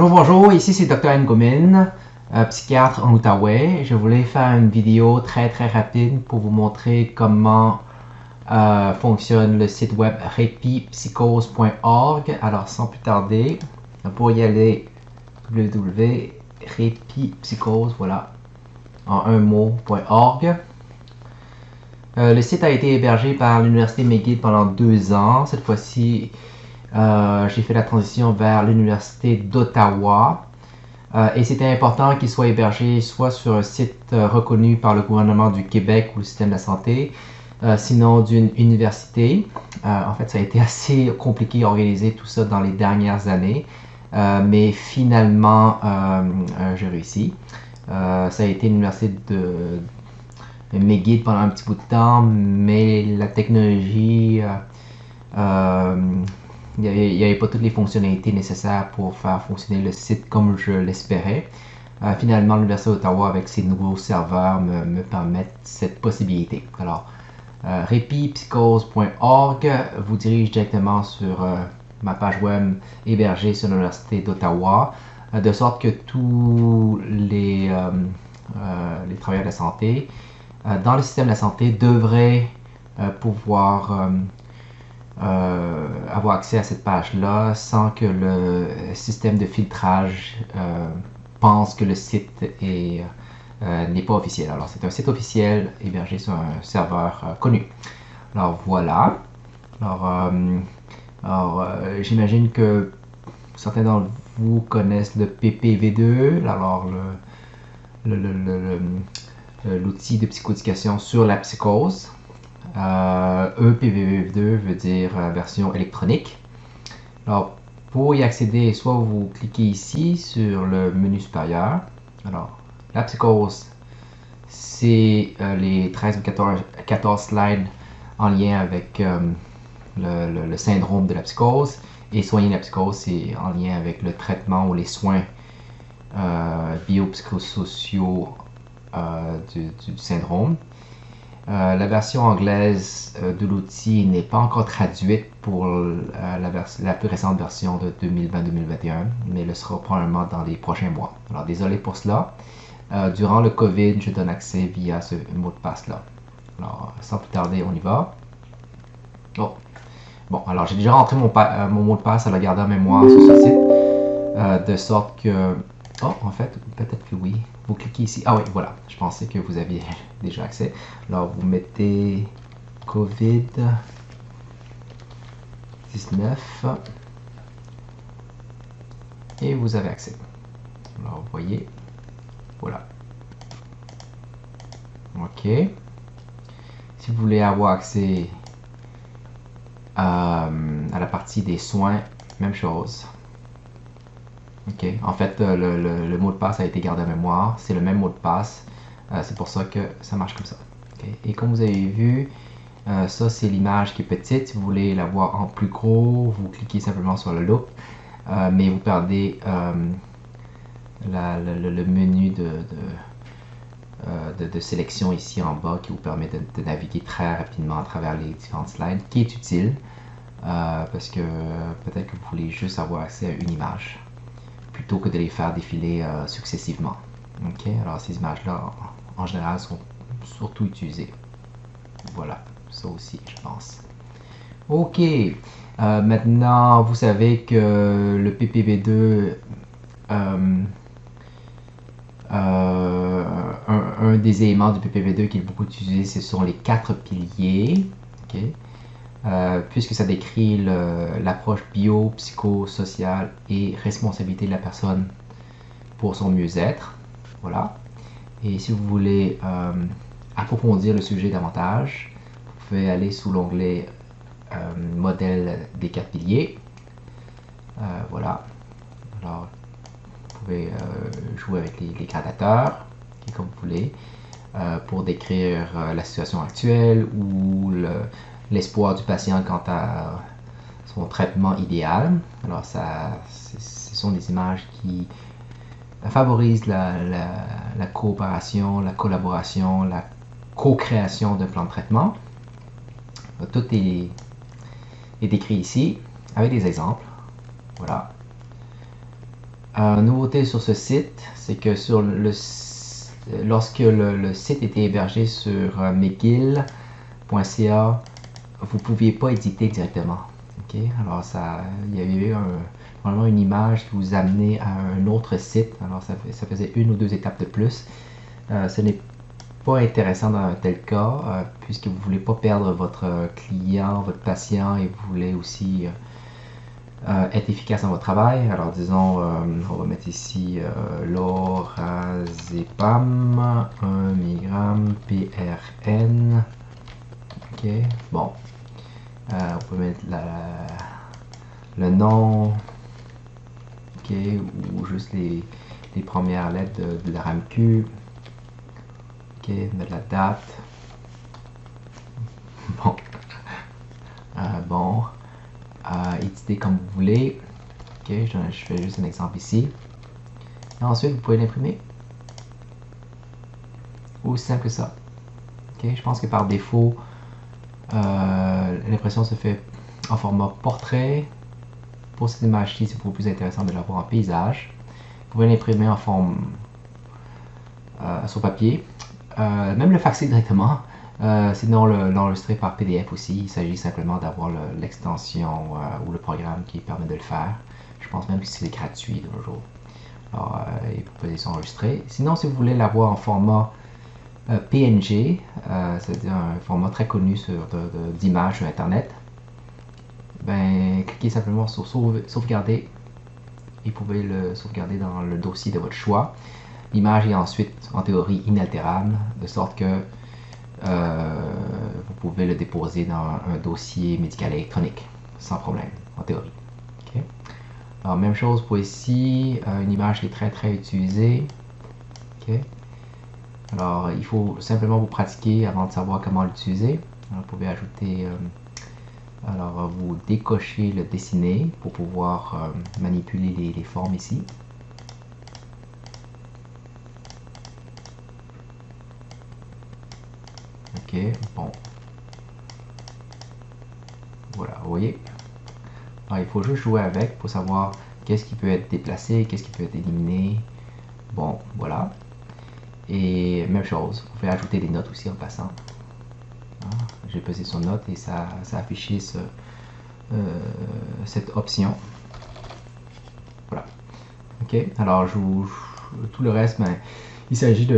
Bonjour, bonjour, ici c'est Dr. Ngomin, psychiatre en Outaouais. Je voulais faire une vidéo très rapide pour vous montrer comment fonctionne le site web repipsychose.org. Alors sans plus tarder, pour y aller, www.repipsychose, voilà, en un mot.org. Le site a été hébergé par l'Université McGill pendant 2 ans. Cette fois-ci, j'ai fait la transition vers l'Université d'Ottawa. Et c'était important qu'il soit hébergé soit sur un site reconnu par le gouvernement du Québec ou le système de la santé, sinon d'une université. En fait, ça a été assez compliqué à organiser tout ça dans les dernières années, mais finalement, j'ai réussi. Ça a été l'université de McGill pendant un petit bout de temps, mais la technologie, il n'y avait pas toutes les fonctionnalités nécessaires pour faire fonctionner le site comme je l'espérais. Finalement, l'Université d'Ottawa, avec ses nouveaux serveurs, me permettent cette possibilité. Alors, repipsychose.org vous dirige directement sur ma page web hébergée sur l'Université d'Ottawa, de sorte que tous les travailleurs de la santé dans le système de la santé devraient pouvoir avoir accès à cette page-là sans que le système de filtrage pense que le site n'est pas officiel. Alors, c'est un site officiel hébergé sur un serveur connu. Alors, voilà. Alors, j'imagine que certains d'entre vous connaissent le PPV2, alors l'outil de psychoéducation sur la psychose. EPVV2 veut dire version électronique. Alors, pour y accéder, soit vous cliquez ici sur le menu supérieur. Alors, la psychose, c'est les 13 ou 14 slides en lien avec le syndrome de la psychose. Et soigner la psychose, c'est en lien avec le traitement ou les soins biopsychosociaux du syndrome. La version anglaise de l'outil n'est pas encore traduite pour la plus récente version de 2020-2021, mais le sera probablement dans les prochains mois. Alors désolé pour cela. Durant le COVID, je donne accès via ce mot de passe-là. Alors sans plus tarder, on y va. Oh. Bon, alors j'ai déjà rentré mon mot de passe à la garder en mémoire sur ce site, de sorte que... Oh, en fait, peut-être que oui. Vous cliquez ici. Ah oui, voilà. Je pensais que vous aviez déjà accès. Alors, vous mettez COVID-19 et vous avez accès. Alors, vous voyez. Voilà. OK. Si vous voulez avoir accès à la partie des soins, même chose. Ok, en fait, le mot de passe a été gardé à mémoire. C'est le même mot de passe. C'est pour ça que ça marche comme ça. Okay. Et comme vous avez vu, ça c'est l'image qui est petite. Si vous voulez la voir en plus gros, vous cliquez simplement sur le loop. Mais vous perdez le menu de sélection ici en bas qui vous permet de naviguer très rapidement à travers les différentes slides, qui est utile parce que peut-être que vous voulez juste avoir accès à une image plutôt que de les faire défiler successivement. Ok, alors ces images-là, en général, sont surtout utilisées. Voilà, ça aussi, je pense. Ok, maintenant, vous savez que le PPV2, un des éléments du PPV2 qui est beaucoup utilisé, ce sont les 4 piliers. Okay. Puisque ça décrit l'approche bio-psychosociale et responsabilité de la personne pour son mieux-être. Voilà. Et si vous voulez approfondir le sujet davantage, vous pouvez aller sous l'onglet modèle des 4 piliers. Voilà. Alors, vous pouvez jouer avec les gradateurs, comme vous voulez, pour décrire la situation actuelle ou l'espoir du patient quant à son traitement idéal. Alors, ce sont des images qui favorisent la coopération, la collaboration, la co-création d'un plan de traitement. Tout est décrit ici avec des exemples. Voilà. Nouveauté sur ce site, c'est que lorsque le site était hébergé sur mcgill.ca, vous ne pouviez pas éditer directement. Okay? Alors, il y avait eu probablement une image qui vous amenait à un autre site. Alors, ça faisait une ou deux étapes de plus. Ce n'est pas intéressant dans un tel cas, puisque vous ne voulez pas perdre votre client, votre patient, et vous voulez aussi être efficace dans votre travail. Alors disons, on va mettre ici lorazepam 1 mg PRN. Ok, bon. On peut mettre le nom, ok, ou juste les premières lettres de la RAMQ. Ok, mettre la date. Bon. Bon. Éditer comme vous voulez. Ok, je fais juste un exemple ici. Et ensuite, vous pouvez l'imprimer. Aussi simple que ça. Ok, je pense que par défaut, l'impression se fait en format portrait. Pour cette image-ci, c'est beaucoup plus intéressant de l'avoir en paysage. Vous pouvez l'imprimer en forme sur papier. Même le faxer directement. Sinon, l'enregistrer par PDF aussi. Il s'agit simplement d'avoir l'extension ou le programme qui permet de le faire. Je pense même que c'est gratuit de nos jours. Alors, vous pouvez s'enregistrer. Sinon, si vous voulez l'avoir en format PNG, c'est-à-dire un format très connu d'images sur Internet, ben, cliquez simplement sur sauvegarder et vous pouvez le sauvegarder dans le dossier de votre choix. L'image est ensuite, en théorie, inaltérable, de sorte que vous pouvez le déposer dans un dossier médical électronique, sans problème, en théorie. Okay? Alors, même chose pour ici, une image qui est très utilisée. Okay? Alors, il faut simplement vous pratiquer avant de savoir comment l'utiliser. Vous pouvez ajouter, alors vous décochez le dessiner pour pouvoir manipuler les formes ici. Ok, bon. Voilà, vous voyez. Alors, il faut juste jouer avec pour savoir qu'est-ce qui peut être déplacé, qu'est-ce qui peut être éliminé. Bon, voilà. Et même chose, vous pouvez ajouter des notes aussi en passant. J'ai pesé sur note et ça a affiché cette option. Voilà. Ok, alors tout le reste, ben, il s'agit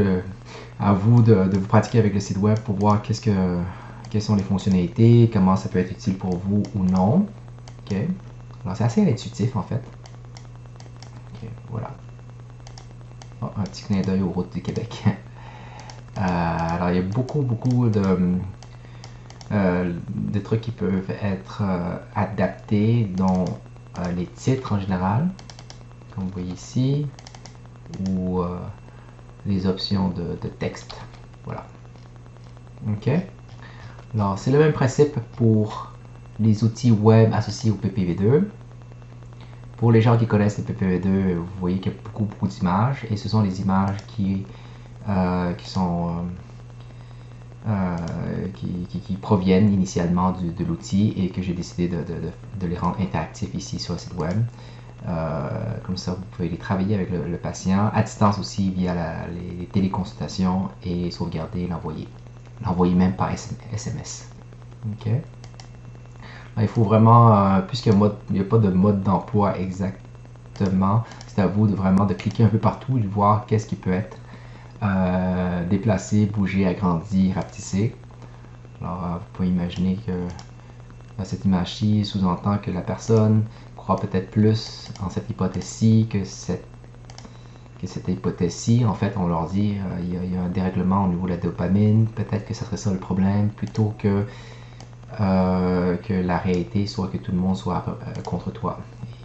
à vous de vous pratiquer avec le site web pour voir quelles sont les fonctionnalités, comment ça peut être utile pour vous ou non. Ok, alors c'est assez intuitif en fait. Ok, voilà. Oh, un petit clin d'œil aux routes du Québec. Alors il y a beaucoup de trucs qui peuvent être adaptés, dont les titres en général, comme vous voyez ici, ou les options de texte. Voilà. Ok. Alors c'est le même principe pour les outils web associés au PPV2. Pour les gens qui connaissent le PPV2, vous voyez qu'il y a beaucoup d'images, et ce sont les images qui proviennent initialement de l'outil et que j'ai décidé de les rendre interactifs ici sur le site web. Comme ça, vous pouvez les travailler avec le patient, à distance aussi via les téléconsultations, et sauvegarder, l'envoyer. L'envoyer même par SMS. Ok. Là, il faut vraiment, puisqu'il n'y a pas de mode d'emploi exactement, c'est à vous vraiment de cliquer un peu partout et de voir qu'est-ce qui peut être déplacé, bougé, agrandi, rapetissé. Alors, vous pouvez imaginer que cette image-ci sous-entend que la personne croit peut-être plus en cette hypothèse-ci que cette hypothèse-ci. En fait, on leur dit il y a un dérèglement au niveau de la dopamine, peut-être que ça serait ça le problème, plutôt que la réalité soit que tout le monde soit contre toi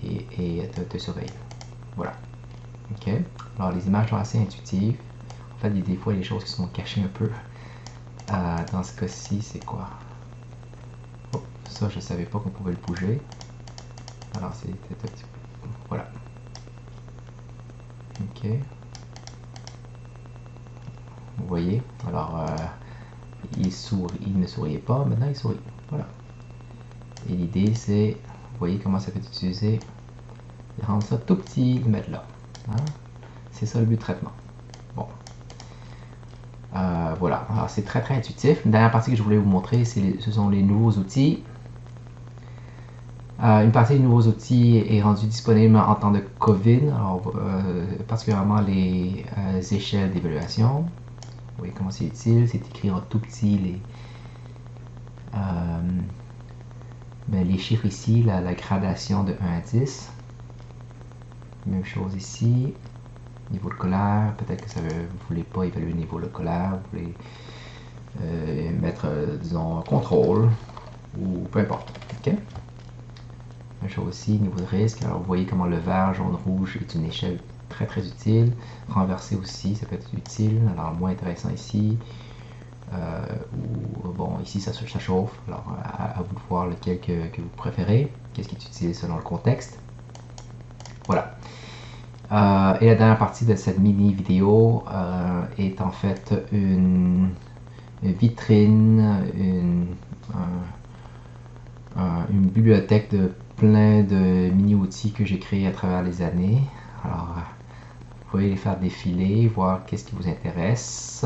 et te surveille. Voilà. Ok. Alors, les images sont assez intuitives. En fait, des fois, il y a des choses qui sont cachées un peu. Dans ce cas-ci, c'est quoi? Oh, ça, je savais pas qu'on pouvait le bouger. Alors, c'est un petit peu... Voilà. Ok. Vous voyez? Alors, il ne souriait pas, maintenant il sourit. Voilà. Et l'idée, c'est... Vous voyez comment ça peut être utilisé? Rendre ça tout petit, le mettre là. Hein? C'est ça le but de traitement. Bon. Voilà, alors c'est très très intuitif. La dernière partie que je voulais vous montrer, ce sont les nouveaux outils. Une partie des nouveaux outils est rendue disponible en temps de COVID, alors, particulièrement les échelles d'évaluation. Vous voyez comment c'est utile, c'est écrit en tout petit les chiffres ici, la gradation de 1 à 10. Même chose ici. Niveau de colère, peut-être que vous ne voulez pas évaluer le niveau de colère, vous voulez mettre, disons, contrôle, ou peu importe. Okay? Même chose aussi, niveau de risque. Alors vous voyez comment le vert, jaune, rouge est une échelle très très utile. Renverser aussi, ça peut être utile. Alors moins intéressant ici. Ou bon, ici ça chauffe. Alors à vous de voir lequel que vous préférez. Qu'est-ce qui est utile selon le contexte. Voilà. Et la dernière partie de cette mini vidéo est en fait une vitrine, une bibliothèque de plein de mini-outils que j'ai créés à travers les années. Alors, vous pouvez les faire défiler, voir qu'est-ce qui vous intéresse.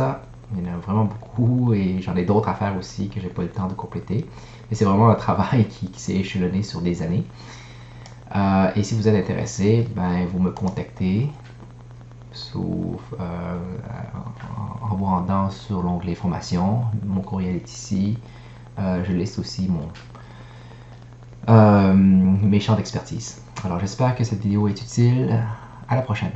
Il y en a vraiment beaucoup et j'en ai d'autres à faire aussi que j'ai pas eu le temps de compléter. Mais c'est vraiment un travail qui s'est échelonné sur des années. Et si vous êtes intéressé, ben, vous me contactez en vous rendant sur l'onglet formation. Mon courriel est ici. Je liste aussi mes champs d'expertise. Alors j'espère que cette vidéo est utile. À la prochaine.